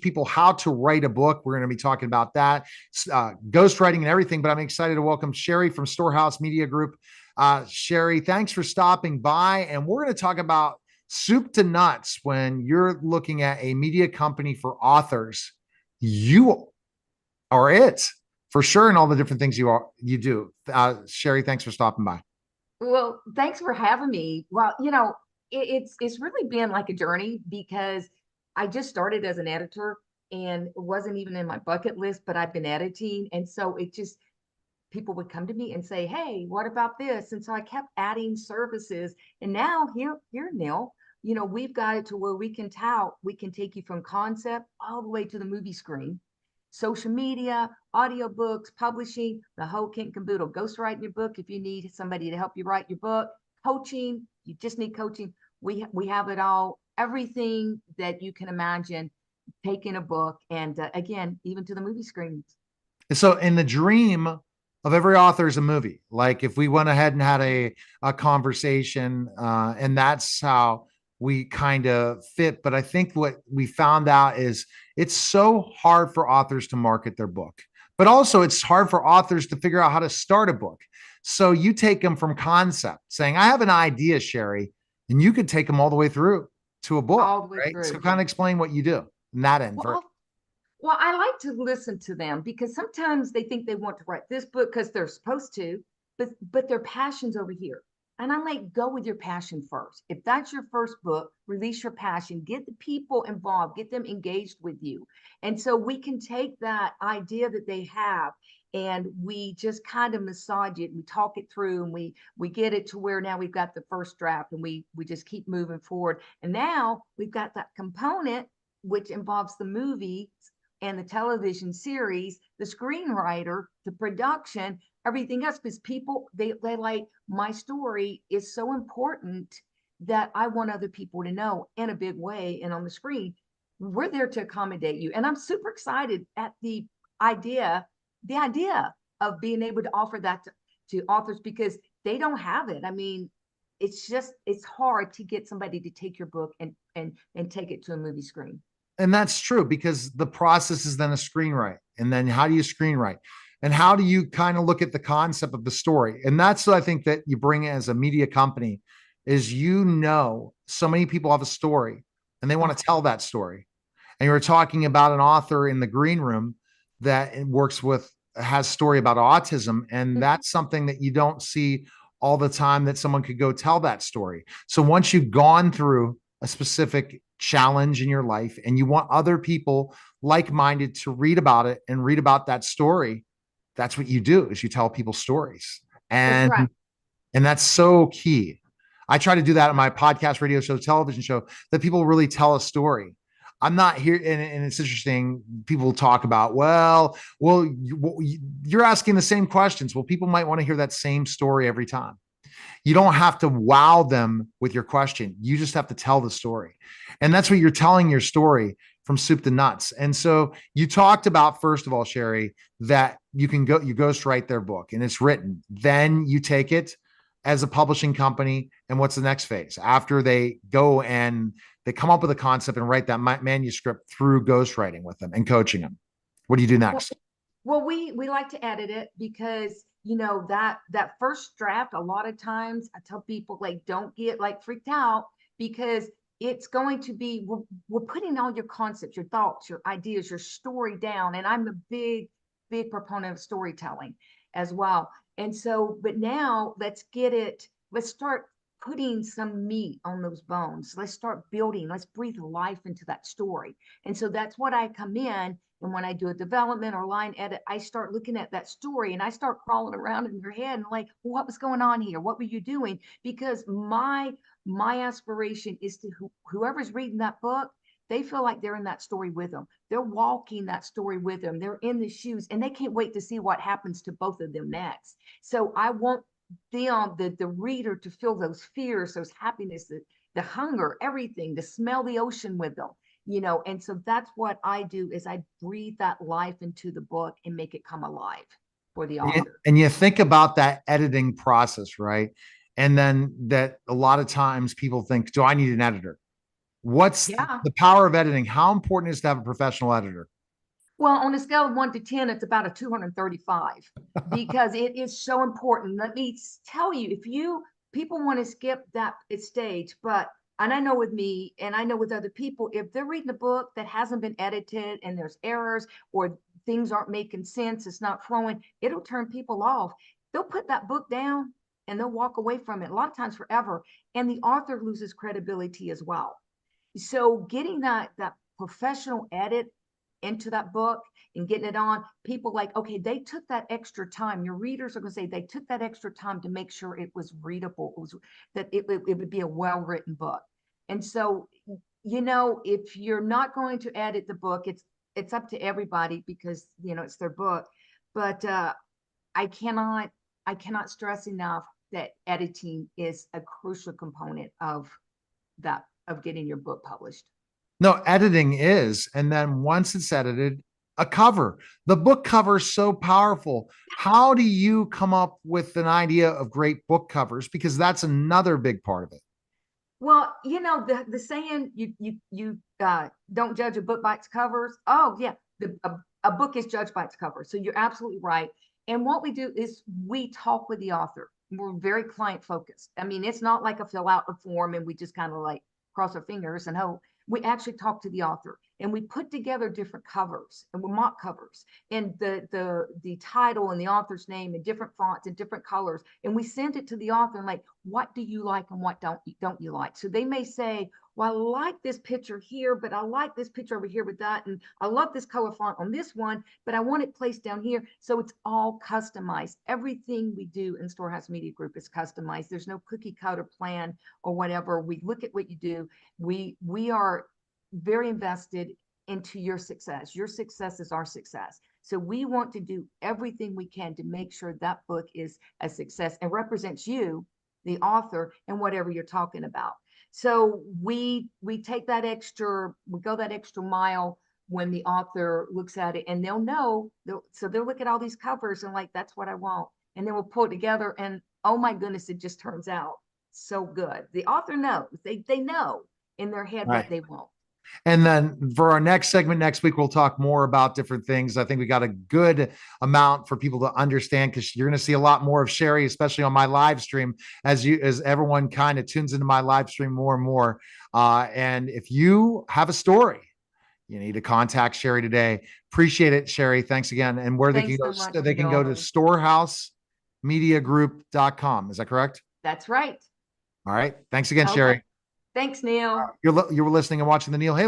people how to write a book. We're going to be talking about that, ghostwriting and everything. But I'm excited to welcome Sherry from Storehouse Media Group. Sherry, thanks for stopping by. And we're going to talk about soup to nuts. When you're looking at a media company for authors, you are it for sure, and all the different things you do. Sherry, thanks for stopping by. Well, thanks for having me. Well, it's really been like a journey because I just started as an editor and it wasn't even in my bucket list, but I've been editing. And so it just people would come to me and say, "Hey, what about this?" And so I kept adding services. And now here, Neil, we've got it to where we can take you from concept all the way to the movie screen, social media, audiobooks, publishing, the whole kit and caboodle. Ghostwriting your book if you need somebody to help you write your book, coaching, you just need coaching. We have it all, everything that you can imagine, taking a book and again, even to the movie screens. So, in the dream of every author is a movie. Like if we went ahead and had a conversation, and that's how we kind of fit. But I think what we found out is it's so hard for authors to market their book, but also it's hard for authors to figure out how to start a book. So you take them from concept, saying, I have an idea, Sherry, and you could take them all the way through to a book, All the way right? So through. kind of explain what you do in that end. Well, Well, I like to listen to them because sometimes they think they want to write this book because they're supposed to, but their passion's over here. And I'm like, go with your passion first. If that's your first book, release your passion, get the people involved, get them engaged with you. And so we can take that idea that they have and we just kind of massage it, we talk it through, and we get it to where now we've got the first draft and we just keep moving forward. And now we've got that component which involves the movie and the television series, the screenwriter, the production, everything else, because people they like my story is so important that I want other people to know in a big way and on the screen. We're there to accommodate you. And I'm super excited at idea, the idea of being able to offer that to authors because they don't have it. I mean, it's hard to get somebody to take your book and take it to a movie screen. And that's true because the process is then a screenwrite. And then how do you screenwrite? And how do you kind of look at the concept of the story? And that's what I think that you bring as a media company is so many people have a story and they want to tell that story. And you were talking about an author in the green room that works with has story about autism. And that's something that you don't see all the time, that someone could go tell that story. So once you've gone through a specific challenge in your life and you want other people like-minded to read about it and read about that story, that's what you do is you tell people stories. That's and right. and that's so key. I try to do that on my podcast, radio show, television show, that people really tell a story. I'm not here, and it's interesting. People talk about, you're asking the same questions. Well, people might want to hear that same story every time. You don't have to wow them with your question. You just have to tell the story. And that's what you're telling your story from soup to nuts. And so you talked about, first of all, Sherry, that you ghostwrite their book and it's written. Then you take it as a publishing company. And what's the next phase? After they go and they come up with a concept and write that manuscript through ghostwriting with them and coaching them. What do you do Well, next? we like to edit it because that first draft, a lot of times I tell people like don't get like freaked out because it's going to be we're putting all your concepts, your thoughts, your ideas, your story down. And I'm a big proponent of storytelling as well. And so, but now let's start putting some meat on those bones. Let's start building, let's breathe life into that story. And so that's what I come in. And when I do a development or line edit, I start looking at that story and I start crawling around in your head and like, what was going on here? What were you doing? Because my aspiration is to whoever's reading that book, they feel like they're in that story with them. They're walking that story with them. They're in the shoes and they can't wait to see what happens to both of them next. So I want the reader to feel those fears, those happiness, the hunger, everything, to smell the ocean with them. And so that's what I do is I breathe that life into the book and make it come alive for the author. And you think about that editing process, right? And then that a lot of times people think, do I need an editor? What's Yeah. the power of editing? How important is to have a professional editor? Well, on a scale of 1 to 10, it's about a 235 because it is so important. Let me tell you, if you people want to skip that stage, but and I know with me and I know with other people, if they're reading a book that hasn't been edited and there's errors or things aren't making sense, it's not flowing, it'll turn people off. They'll put that book down and they'll walk away from it a lot of times forever. And the author loses credibility as well. So getting that professional edit into that book and getting it on, people like, okay, they took that extra time. Your readers are going to say they took that extra time to make sure it was readable, that it would be a well-written book. And so, if you're not going to edit the book, it's up to everybody because it's their book. But I cannot I cannot stress enough that editing is a crucial component of getting your book published. No, editing is. And then once it's edited, a cover. The book cover is so powerful. How do you come up with an idea of great book covers? Because that's another big part of it. Well, the saying you don't judge a book by its covers. Oh yeah, a book is judged by its cover. So you're absolutely right. And what we do is we talk with the author. We're very client focused. I mean, it's not like a fill out a form and we just kind of like cross our fingers and hope. We actually talk to the author and we put together different covers and we mock covers and the title and the author's name in different fonts and different colors, and we send it to the author and like, what do you like and what don't you like? So they may say, well, I like this picture here, but I like this picture over here with that, and I love this color font on this one, but I want it placed down here. So it's all customized. Everything we do in Storehouse Media Group is customized. There's no cookie cutter plan or whatever. We look at what you do. We are very invested into your success. Your success is our success. So we want to do everything we can to make sure that book is a success and represents you, the author, and whatever you're talking about. So we take that we go that extra mile when the author looks at it, and they'll know. So they'll look at all these covers and like, that's what I want. And then we'll pull it together, and oh my goodness, it just turns out so good. The author knows. They know in their head Right. what they want. And then for our next segment next week, we'll talk more about different things. I think we got a good amount for people to understand because you're going to see a lot more of Sherry, especially on my live stream, as everyone kind of tunes into my live stream more and more. And if you have a story, you need to contact Sherry today. Appreciate it, Sherry. Thanks again. And where Thanks so much, they can go to Neil. storehousemediagroup.com. Is that correct? That's right. All right. Thanks again, Okay. Sherry. Thanks, Neil. You were listening and watching the Neil Haley